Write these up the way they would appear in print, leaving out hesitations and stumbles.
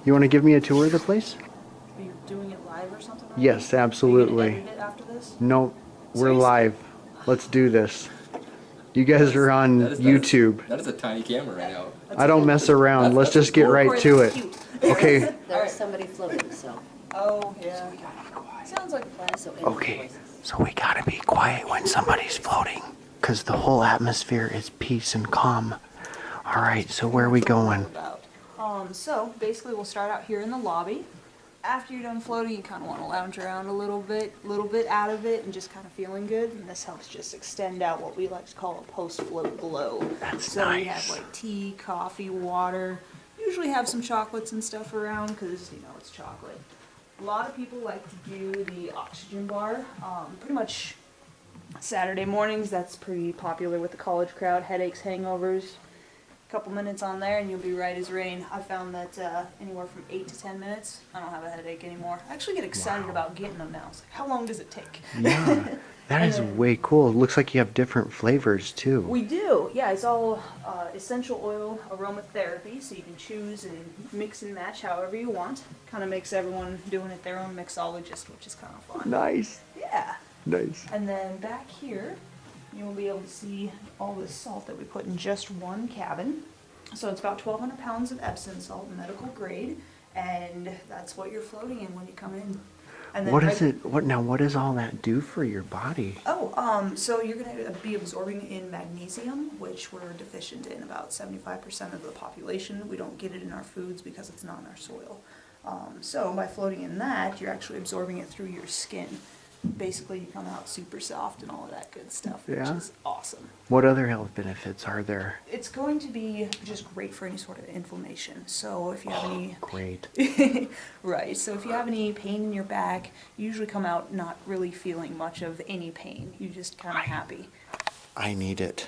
You want to give me a tour of the place? Are you doing it live or something? Right? Yes, Are you absolutely. gonna edit it after this? No, we're Seriously? live. Let's do this. You guys are on YouTube. That is a tiny camera right now. I don't mess around. Let's just get right to it. Okay. There's somebody floating, so. Oh, yeah. Sounds like a plan. So Okay. So we gotta be quiet when somebody's floating, because the whole atmosphere is peace and calm. All right. So where are we going? So basically we'll start out here in the lobby. After you're done floating, you kind of want to lounge around a little bit out of it and just kind of feeling good. And this helps just extend out what we like to call a post-float glow. That's so nice. We have like tea, coffee, water. Usually have some chocolates and stuff around because, you know, it's chocolate. A lot of people like to do the oxygen bar. Pretty much Saturday mornings, that's pretty popular with the college crowd. Headaches, hangovers. Couple minutes on there and you'll be right as rain. I found that anywhere from 8 to 10 minutes, I don't have a headache anymore. I actually get excited about getting them now. It's like, how long does it take? Yeah, that is way cool. It looks like you have different flavors too. We do. Yeah, it's all essential oil aromatherapy, so you can choose and mix and match however you want. Kind of makes everyone doing it their own mixologist, which is kind of fun. Nice. Yeah. Nice. And then back here, you'll be able to see all this salt that we put in just one cabin. So it's about 1,200 pounds of Epsom salt, medical grade, and that's what you're floating in when you come in. And then What is it? What does all that do for your body? So you're going to be absorbing in magnesium, which we're deficient in about 75% of the population. We don't get it in our foods because it's not in our soil. So by floating in that, you're actually absorbing it through your skin. Basically, you come out super soft and all of that good stuff, which is awesome. What other health benefits are there? It's going to be just great for any sort of inflammation. So if you have any... Great. Right, so if you have any pain in your back, you usually come out not really feeling much of any pain. You're just kind of happy. I need it.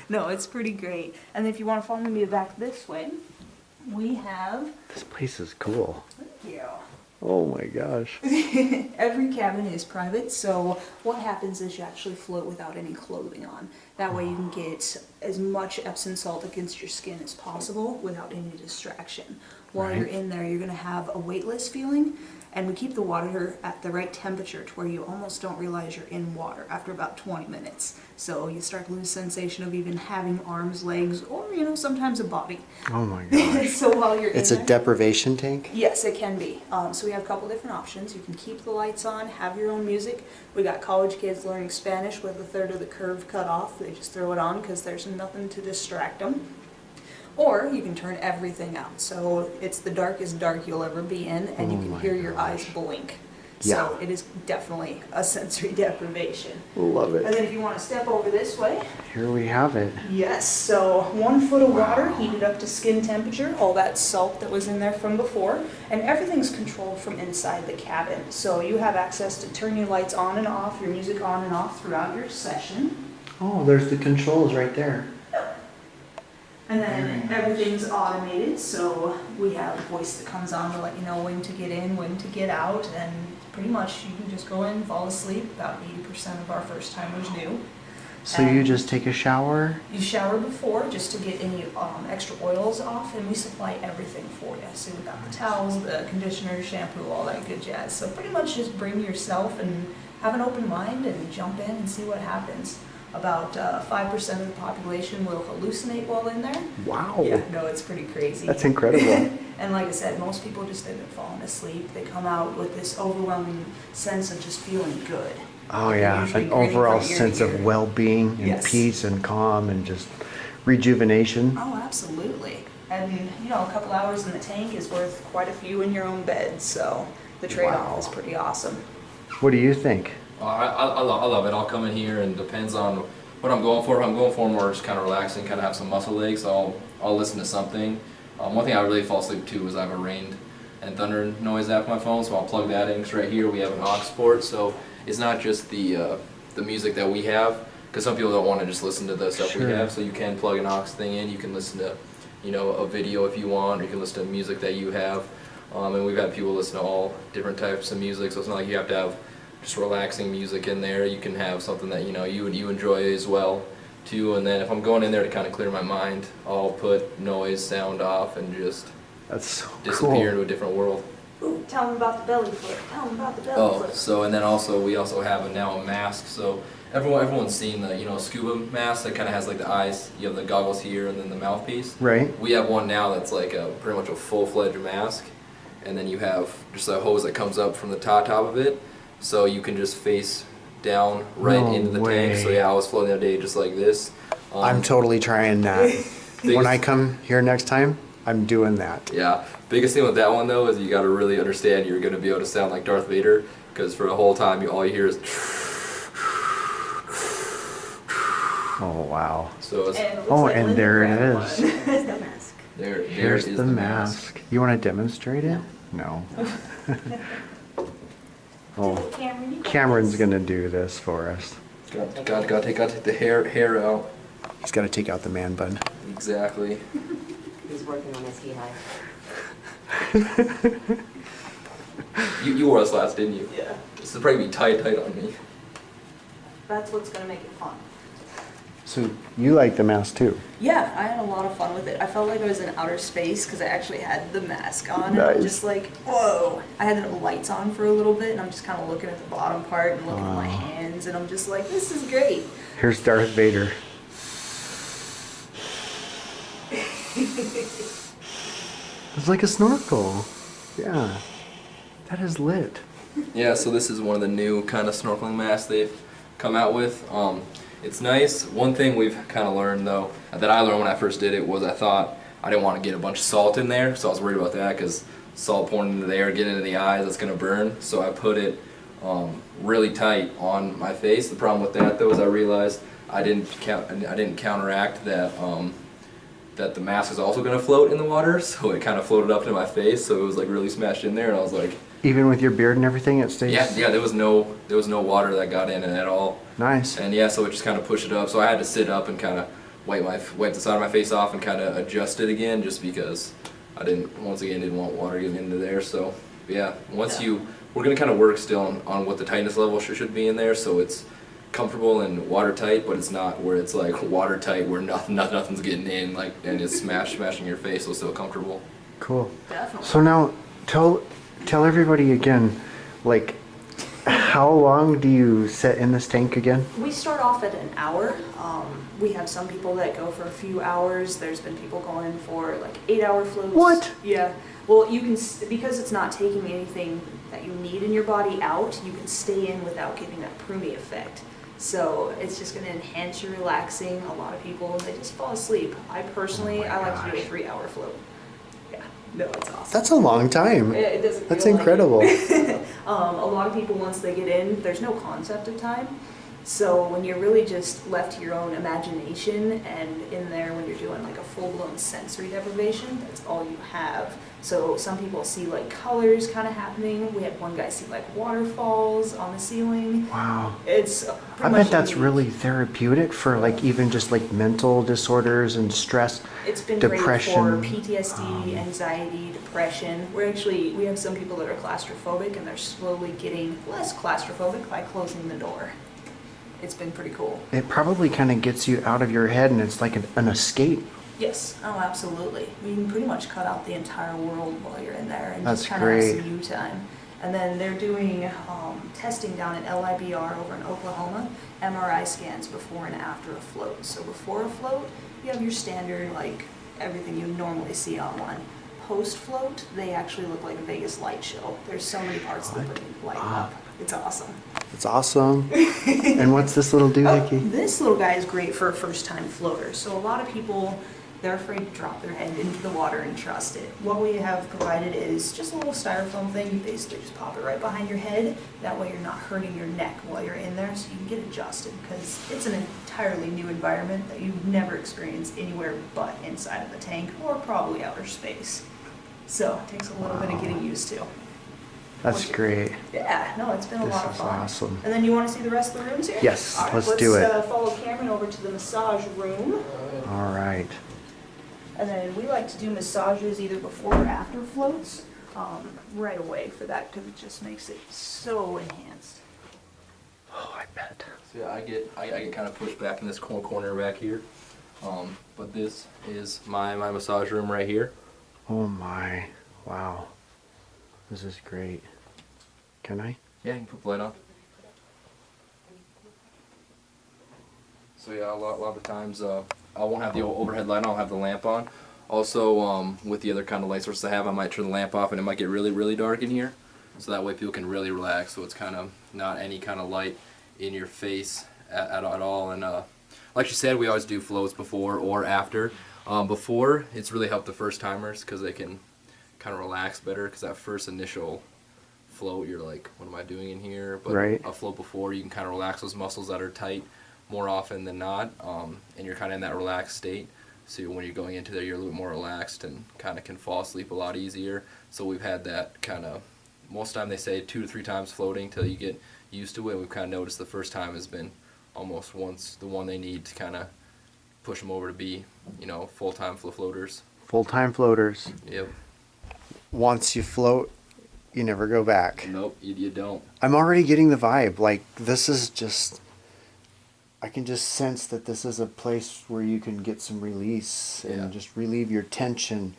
No, it's pretty great. And if you want to follow me back this way, we have... This place is cool. Thank you. Oh my gosh. Every cabin is private, so what happens is you actually float without any clothing on. That way you can get as much Epsom salt against your skin as possible without any distraction. While you're in there, you're going to have a weightless feeling, and we keep the water at the right temperature to where you almost don't realize you're in water after about 20 minutes. So you start to lose sensation of even having arms, legs, or, you know, sometimes a body. Oh my gosh. So while you're It's in a there, deprivation tank? yes, it can be. So we have a couple different options. You can keep the lights on, have your own music. We got college kids learning Spanish with a third of the curve cut off. They just throw it on because there's nothing to distract them. Or you can turn everything out. So it's the darkest dark you'll ever be in, and you can hear your eyes blink. So it is definitely a sensory deprivation. Love it. And then if you want to step over this way. Here we have it. Yes, so 1 foot of water heated up to skin temperature, all that salt that was in there from before, and everything's controlled from inside the cabin. So you have access to turn your lights on and off, your music on and off throughout your session. Oh, there's the controls right there. And then everything's automated, so we have a voice that comes on to let you know when to get in, when to get out, and pretty much you can just go in, fall asleep. About 80% of our first timers do. So you just take a shower? You shower before just to get any extra oils off, and we supply everything for you. So we got the towels, the conditioner, shampoo, all that good jazz. So pretty much just bring yourself and have an open mind and jump in and see what happens. About 5% of the population will hallucinate while in there. Wow. Yeah, no, it's pretty crazy. That's incredible. And like I said, most people just end up falling asleep. They come out with this overwhelming sense of just feeling good. Oh yeah, an overall sense of well-being and peace and calm and just rejuvenation. Oh, absolutely. And you know, a couple hours in the tank is worth quite a few in your own bed, so the trade-off is pretty awesome. What do you think? I love it. I'll come in here and depends on what I'm going for. If I'm going for more just kind of relaxing, kind of have some muscle legs, so I'll listen to something. One thing I really fall asleep to is I have a rain and thunder noise app on my phone, so I'll plug that in, because right here we have an aux port, so it's not just the music that we have, because some people don't want to just listen to the stuff we have, so you can plug an aux thing in. You can listen to, you know, a video if you want, or you can listen to music that you have. And we've had people listen to all different types of music, so it's not like you have to have just relaxing music in there. You can have something that, you know, you enjoy as well too. And then if I'm going in there to kind of clear my mind, I'll put noise, sound off, and just That's so disappear cool. into a different world. Ooh, tell them about the belly flip. Tell them about the belly Oh, flip. so and then also we also have now a mask. So everyone's seen the scuba mask that kind of has like the eyes. You have the goggles here and then the mouthpiece. Right. We have one now that's like pretty much a full-fledged mask, and then you have just a hose that comes up from the top of it, so you can just face down right No into the tank. So way. yeah, I was floating the other day just like this. I'm totally trying that. When Biggest- I come here next time, I'm doing that. Yeah, biggest thing with that one though is you got to really understand you're going to be able to sound like Darth Vader, because for the whole time all you hear is. Oh, wow. So it's, And it looks Oh, like and Linda there it grabbed is. one. There's the mask. there Here's is the mask. You want to demonstrate it? No. Oh, Cameron, you got Cameron's this. gonna do this for us. got to take the hair out. He's got to take out the man bun. Exactly. He's working on his heat high. You wore this last, didn't you? Yeah. This will probably be tight on me. That's what's gonna make it fun. So you like the mask too? Yeah, I had a lot of fun with it. I felt like I was in outer space because I actually had the mask on. And I'm Nice. just like, whoa. I had the lights on for a little bit, and I'm just kind of looking at the bottom part and looking at my hands, and I'm just like, this is great. Here's Darth Vader. It's like a snorkel. Yeah. That is lit. Yeah, so this is one of the new kind of snorkeling masks they've come out with. It's nice. One thing we've kind of learned though, that I learned when I first did it, was I thought I didn't want to get a bunch of salt in there, so I was worried about that because salt pouring into the air, getting into the eyes, that's going to burn. So I put it really tight on my face. The problem with that though is I realized I didn't counteract that that the mask is also going to float in the water, so it kind of floated up to my face, so it was like really smashed in there, and I was like, Even with your beard and everything, it stays. yeah, there was no water that got in it at all. Nice. And yeah, so it just kind of pushed it up. So I had to sit up and kind of wipe the side of my face off and kind of adjust it again, just because I didn't want water getting into there. So yeah, we're gonna kind of work still on what the tightness level should be in there, so it's comfortable and watertight, but it's not where it's like watertight where nothing's getting in, like, and it's smashing your face, so it's still comfortable. Cool. Definitely. So now, tell everybody again, like, how long do you sit in this tank again? We start off at an hour. We have some people that go for a few hours. There's been people going for like 8-hour floats. What? Yeah. Well, you can, because it's not taking anything that you need in your body out, you can stay in without getting that preemie effect. So it's just going to enhance your relaxing. A lot of people, they just fall asleep. I personally, I like to do a 3-hour float. Yeah. No, it's awesome. That's a long time. It doesn't That's feel like incredible. it. A lot of people, once they get in, there's no concept of time. So when you're really just left to your own imagination, and in there when you're doing like a full-blown sensory deprivation, that's all you have. So some people see like colors kind of happening. We had one guy see like waterfalls on the ceiling. Wow. It's I pretty much bet that's unique. really therapeutic for like even just like mental disorders and stress. It's been depression. great for PTSD, anxiety, depression. We have some people that are claustrophobic, and they're slowly getting less claustrophobic by closing the door. It's been pretty cool. It probably kind of gets you out of your head, and it's like an escape. Yes, oh absolutely. You can pretty much cut out the entire world while you're in there and That's just kind of have great. some you time. And then they're doing testing down at LIBR over in Oklahoma, MRI scans before and after a float. So before a float, you have your standard, like everything you normally see on one. Post float, they actually look like a Vegas light show. There's so many parts that light up. It's awesome. It's awesome. And what's this little doohickey? This little guy is great for a first-time floater. So a lot of people, they're afraid to drop their head into the water and trust it. What we have provided is just a little styrofoam thing. You basically just pop it right behind your head. That way you're not hurting your neck while you're in there, so you can get adjusted, because it's an entirely new environment that you've never experienced anywhere but inside of the tank, or probably outer space. So it takes a little bit of getting used to. That's great. Yeah, no, it's been a This lot of is fun. awesome. And then you want to see the rest of the rooms here? Yes, All right, let's do it. Follow Cameron over to the massage room. All right. And then we like to do massages either before or after floats, right away for that, because it just makes it so enhanced. Oh, I bet. So yeah, I get kind of pushed back in this corner back here. But this is my massage room right here. Oh my, wow. This is great. Can I? Yeah, you can put the light on. So yeah, a lot of the times I won't have the overhead light on, I'll have the lamp on. Also, with the other kind of light sources I have, I might turn the lamp off and it might get really, really dark in here. So that way people can really relax, so it's kind of not any kind of light in your face at all. And like you said, we always do floats before or after. Before, it's really helped the first timers because they can kind of relax better, because that first initial float, you're like, what am I doing in here? But Right. a float before, you can kind of relax those muscles that are tight more often than not, and you're kind of in that relaxed state. So when you're going into there, you're a little bit more relaxed and kind of can fall asleep a lot easier. So we've had that kind of, most of the time they say 2 to 3 times floating till you get used to it. We've kind of noticed the first time has been almost once the one they need to kind of push them over to be, full-time floaters. Full-time floaters. Yep. Once you float, you never go back. Nope, you don't. I'm already getting the vibe. Like, this is just, I can just sense that this is a place where you can get some release and Yeah. just relieve your tension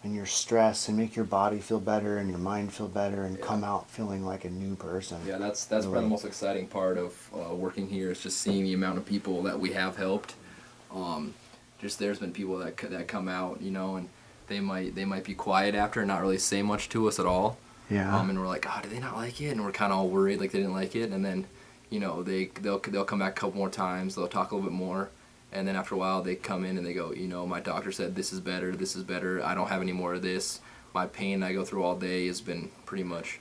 and your stress and make your body feel better and your mind feel better and Yeah. come out feeling like a new person. Yeah, that's probably the most exciting part of working here, is just seeing the amount of people that we have helped. Just there's been people that come out, and they might be quiet after and not really say much to us at all. Yeah. And we're like, did they not like it? And we're kind of all worried like they didn't like it. And then, they'll come back a couple more times. They'll talk a little bit more. And then after a while, they come in and they go, my doctor said this is better. This is better. I don't have any more of this. My pain I go through all day has been pretty much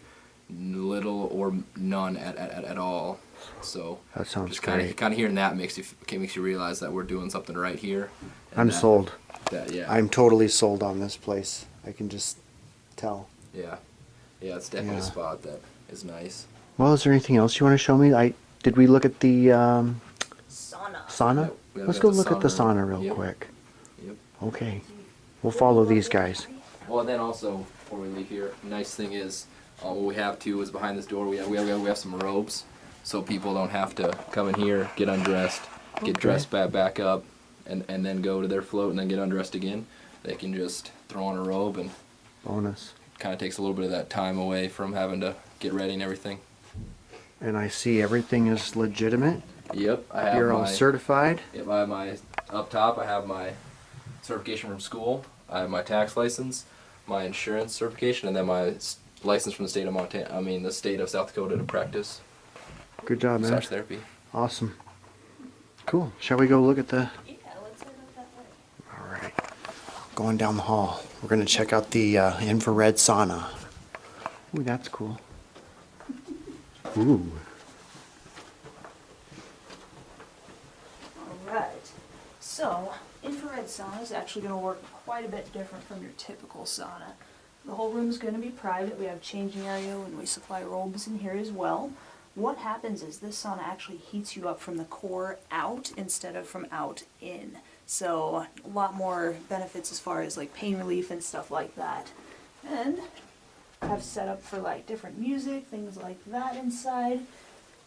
little or none at all. So That sounds just great. kind of hearing that makes you realize that we're doing something right here. And I'm that- sold. Yeah. I'm totally sold on this place. I can just tell. Yeah. Yeah, it's definitely Yeah. a spot that is nice. Well, is there anything else you want to show me? Did we look at the Sauna. sauna? Yep, we Let's got go the look at the sauna. sauna real Yep. quick. Yep. Okay. We'll follow these guys. Well, and then also before we leave here, nice thing is what we have too is behind this door we have some robes, so people don't have to come in here, get undressed, get Okay. dressed back up, and then go to their float and then get undressed again. They can just throw on a robe, and Bonus. kind of takes a little bit of that time away from having to get ready and everything. And I see everything is legitimate. Yep, I have You're all my certified. Yep, I have my up top. I have my certification from school. I have my tax license, my insurance certification, and then my license from the state of Montana. I mean, the state of South Dakota to practice Good job, man. massage therapy. Awesome. Cool. Shall we go look at the... Yeah, let's head up that way. All right. Going down the hall. We're going to check out the infrared sauna. Ooh, that's cool. Ooh. Alright, so infrared sauna is actually going to work quite a bit different from your typical sauna. The whole room is going to be private. We have changing area and we supply robes in here as well. What happens is this sauna actually heats you up from the core out instead of from out in. So a lot more benefits as far as like pain relief and stuff like that. And have set up for like different music, things like that inside.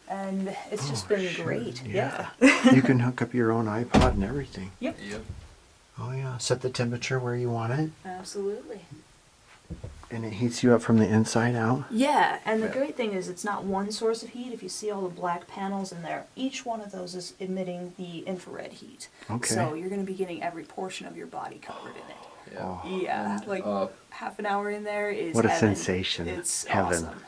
And it's just been shoot, great. yeah. You can hook up your own iPod and everything. Yep. Yep. Oh yeah. Set the temperature where you want it. Absolutely. And it heats you up from the inside out. Yeah, and the Yeah. great thing is it's not one source of heat. If you see all the black panels in there, each one of those is emitting the infrared heat. Okay. So you're going to be getting every portion of your body covered in it. Yeah. Oh, Yeah, like half an hour in there is what a heaven. sensation. It's Heaven. awesome.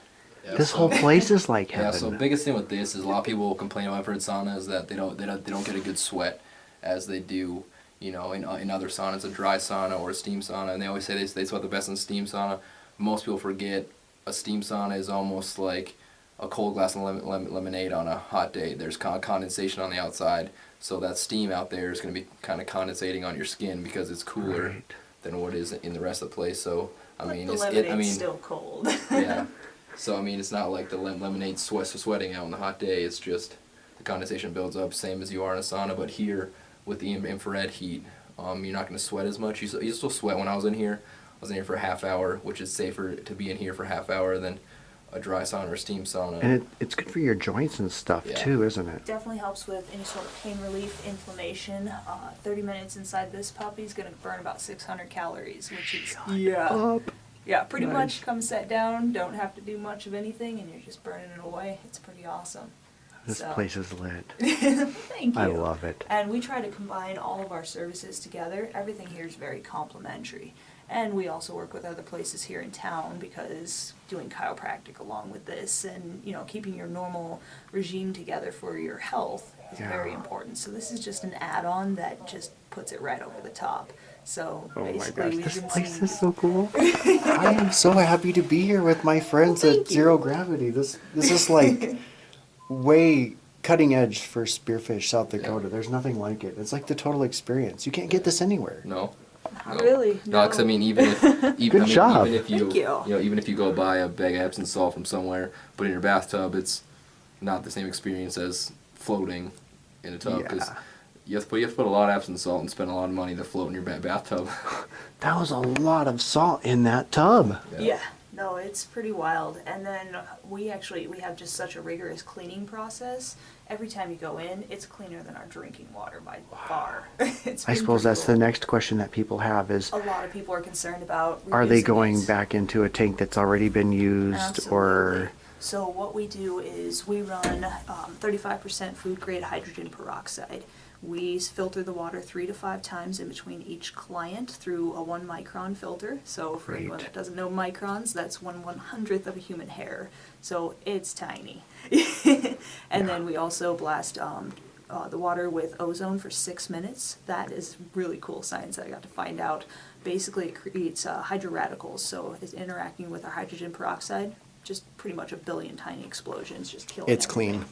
Yeah, This so- whole place is like Yeah. heaven. So biggest thing with this is a lot of people complain about infrared sauna is that they don't get a good sweat as they do, in other saunas, a dry sauna or a steam sauna, and they always say they sweat the best in steam sauna. Most people forget a steam sauna is almost like a cold glass of lemonade on a hot day. There's condensation on the outside, so that steam out there is going to be kind of condensating on your skin because it's cooler Right. than what is in the rest of the place. So But mean, the it's lemonade's still cold. yeah. So I mean, it's not like the lemonade sweating out on the hot day. It's just the condensation builds up, same as you are in a sauna. But here, with the infrared heat, you're not going to sweat as much. You still sweat. When I was in here for a half hour, which is safer to be in here for a half hour than a dry sauna or steam sauna. And it's good for your joints and stuff Yeah. too, isn't it? Definitely helps with any sort of pain relief, inflammation. 30 minutes inside this puppy is going to burn about 600 calories, which is yeah, pretty Nice. much come set down, don't have to do much of anything, and you're just burning it away. It's pretty awesome. This So- place is lit. Thank you. I love it. And we try to combine all of our services together. Everything here is very complimentary. And we also work with other places here in town because doing chiropractic along with this and, you know, keeping your normal regime together for your health is Yeah. very important. So this is just an add-on that just puts it right over the top. So Oh my basically gosh, we've this been place seeing- is so cool. I am so happy to be here with my friends Well, at thank you. Zero Gravity. This is like way cutting edge for Spearfish, South Dakota. There's nothing like it. It's like the total experience. You can't get this anywhere. No. Not really. No, because I mean, even if Good job. even if you Thank you. know, even if you go buy a bag of Epsom salt from somewhere, put it in your bathtub, it's not the same experience as floating in a tub. Because Yeah. you have to put a lot of Epsom salt and spend a lot of money to float in your bathtub. That was a lot of salt in that tub. Yeah, no, it's pretty wild. And then we have just such a rigorous cleaning process. Every time you go in, it's cleaner than our drinking water by far. It's I been suppose pretty that's the cool. next question that people have is, A lot of people are concerned about are they reusing going it. back into a tank that's already been used Absolutely. or... So what we do is we run 35% food grade hydrogen peroxide. We filter the water 3 to 5 times in between each client through a 1 micron filter. So for anyone Great. that doesn't know microns, that's 1/100th of a human hair. So it's tiny. And then we also blast the water with ozone for 6 minutes. That is really cool science that I got to find out. Basically, it creates hydroradicals, so it's interacting with our hydrogen peroxide. Just pretty much a billion tiny explosions, just killing It's everything. clean.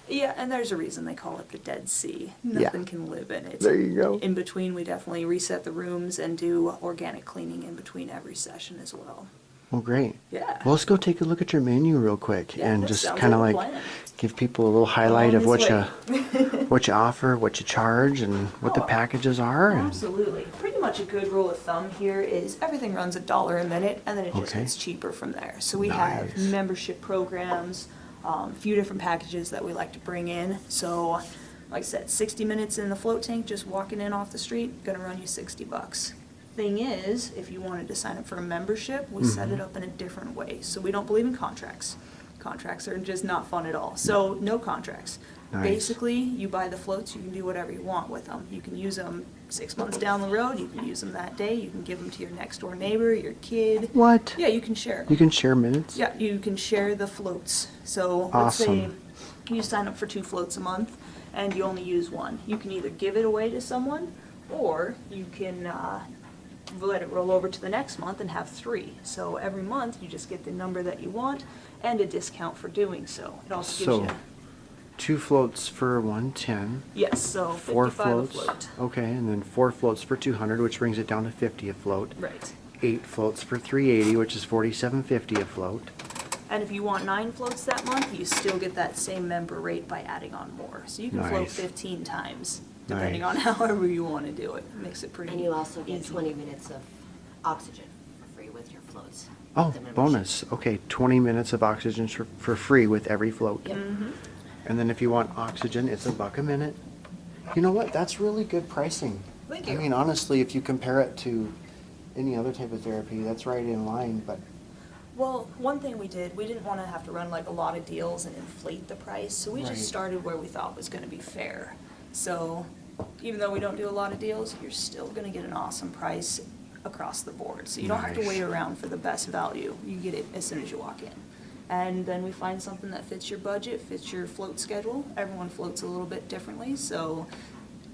Yeah, and there's a reason they call it the Dead Sea. Yeah. Nothing can live in it. There you go. In between, we definitely reset the rooms and do organic cleaning in between every session as well. Well, great. Yeah. Well, let's go take a look at your menu real quick Yeah, and that just sounds kind of like a like plan. give people a little highlight On of what his what you offer, what you charge, and what the Oh, packages are. And Absolutely. Pretty much a good rule of thumb here is everything runs $1 a minute, and then it just Okay. gets cheaper from there. So we have Nice. membership programs, a few different packages that we like to bring in. So, like I said, 60 minutes in the float tank, just walking in off the street, gonna run you $60. Thing is, if you wanted to sign up for a membership, we set Mm-hmm. it up in a different way. So we don't believe in contracts. Contracts are just not fun at all. So no contracts. Nice. Basically, you buy the floats, you can do whatever you want with them. You can use them 6 months down the road, you can use them that day, you can give them to your next door neighbor, your kid. what? Yeah, you can share 'em. You can share minutes? Yeah, you can share the floats. So let's say Awesome. you sign up for 2 floats a month and you only use one. You can either give it away to someone or you can let it roll over to the next month and have 3. So every month you just get the number that you want and a discount for doing so. It also gives So, you, 2 floats for 110, yes, so 4 55 a floats. float. Okay, and then 4 floats for 200, which brings it down to 50 a float. Right. 8 floats for 380, which is 47.50 a float. And if you want 9 floats that month, you still get that same member rate by adding on more. So you can float Nice. 15 times, depending Nice. on however you want to do it. Makes it pretty And you also get easy. 20 minutes of oxygen for free with your floats. Oh, with the membership. bonus. Okay, 20 minutes of oxygen for free with every float. Yep. And then if you want oxygen, it's $1 a minute. You know what? That's really good pricing. Thank I you. mean, honestly, if you compare it to any other type of therapy, that's right in line, but Well, one thing we did, we didn't want to have to run like a lot of deals and inflate the price, so we Right. just started where we thought was going to be fair. So even though we don't do a lot of deals, you're still going to get an awesome price across the board. So you don't have to Nice. wait around for the best value. You get it as soon as you walk in. And then we find something that fits your budget, fits your float schedule. Everyone floats a little bit differently, so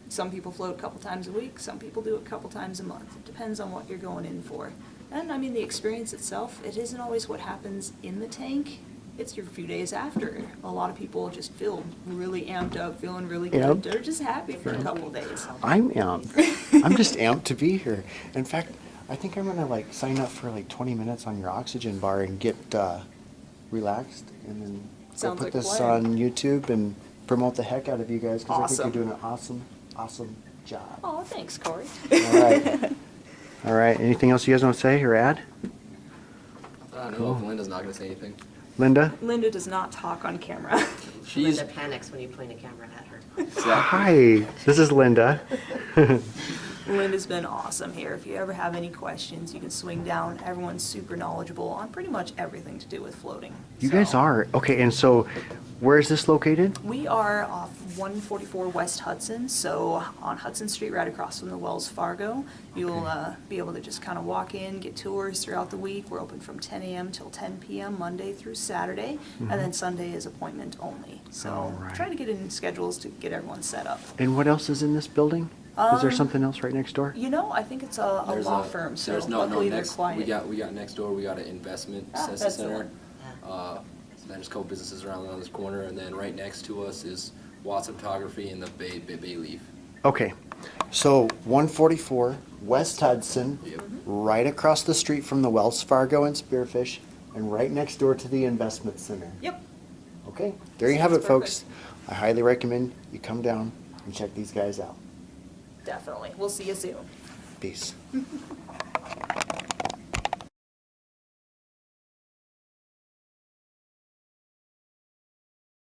some people float a couple times a week, some people do it a couple times a month. It depends on what you're going in for. And I mean, the experience itself, it isn't always what happens in the tank. It's your few days after. A lot of people just feel really amped up, feeling really good. Amped? They're just happy for a couple days. I'm amped. I'm just amped to be here. In fact, I think I'm gonna like sign up for like 20 minutes on your oxygen bar and get relaxed, and then go Sounds put like a this plan. on YouTube and promote the heck out of you guys because I think Awesome. you're doing an awesome job. Oh, thanks, Corey. All right. All right. Anything else you guys want to say or add? I don't know if Linda's not going to say anything. Linda? Linda does not talk on camera. She's Linda panics when you point a camera at her. Hi, this is Linda. Linda's been awesome here. If you ever have any questions, you can swing down. Everyone's super knowledgeable on pretty much everything to do with floating. You So, guys are. Okay, and so where is this located? We are off 144 West Hudson, so on Hudson Street, right across from the Wells Fargo. You'll be able to just kind of walk in, get tours throughout the week. We're open from 10 a.m. till 10 p.m. Monday through Saturday, and then Sunday is appointment only. So All right. try to get in schedules to get everyone set up. And what else is in this building? Is there something else right next door? You know, I think it's a there's law firm, so there's no luckily they're next. quiet. We got next door. We got an investment That's the center. one. So there's a couple businesses around this corner, and then right next to us is Watts Photography and the Bay Leaf. Okay, so 144 West Hudson, Yep. right across the street from the Wells Fargo and Spearfish, and right next door to the investment center. Yep. Okay, there you have it, Sounds folks. I highly recommend you come down and check these guys out. Definitely. We'll see you soon. Peace.